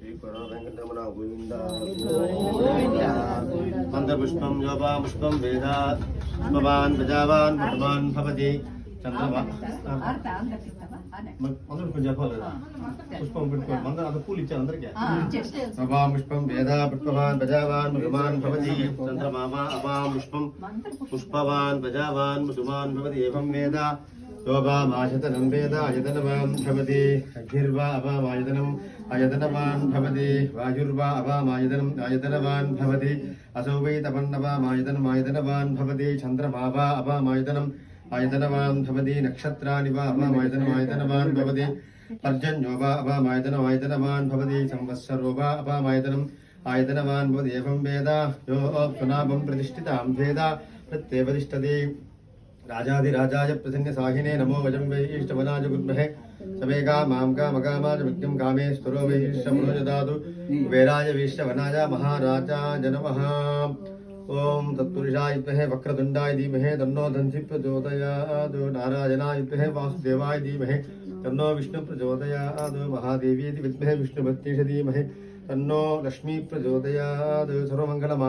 వెంకటరమణ గోవింద మందపుష్పం యోపాపుష్పం వేదా పుష్పవాన్ ప్రజావాన్ పుష్పవాన్ భవతి కొంచెం చెప్పాలి కదా పుష్పం పెట్టుకోండి మందరం అంత పూలు ఇచ్చారు అందరికీ పుష్పం వేదా పుష్పవాన్ ప్రజావాన్ మృగమాన్ భవతి చంద్రమామ అపాం పుష్పం పుష్పవాన్ ప్రజావాన్ మృగమాన్ భవతి ఏవం వేద శోభామాయతనం వేద అయతనవాన్ భవతి అగ్నిర్వా అపామాయతనం అయతనవాన్ భవతి వాయుర్వా అపామాయతనం ఆయతనవాన్ భవతి అసౌ వై తపన్నవామాయతనమాయతనవాన్ భవతి చంద్రమావా అపామాయతనం ఆయతనవాన్ భవతి నక్షత్రాని వా అపామాయతనమాయతనవాన్ భవతి పర్జన్యో వా అపామాయతనమాయతనవాన్ భవతి సంవత్సరో వా అపామాయతనం ఆయతనవాన్ భవతి ఏవం వేద యో పునాభం ప్రతిష్ఠితాం వేద ప్రత్యేవతిష్టతి राजाधिराजाय प्रसन्न साहिने नमो वजं वैष्णवनाय गुरुमहे सवेगा मां कामकामाय विज्ञं कामे स्तुरो वैष्णवनो ददातु कुबेराय वैष्णवनाय महाराजाय नमः ओम तत्पुरुषाय विद्महे वक्रतुण्डाय धीमहि तन्नो धन्सी प्रचोदयात् नारायणाय विद्महे वासुदेवाय धीमहि तन्नो विष्णु प्रचोदयात् महादेवी विद्महे विष्णुपत्नीश धीमहि तन्नो लक्ष्मी प्रचोदयात् सर्वमङ्गलम्।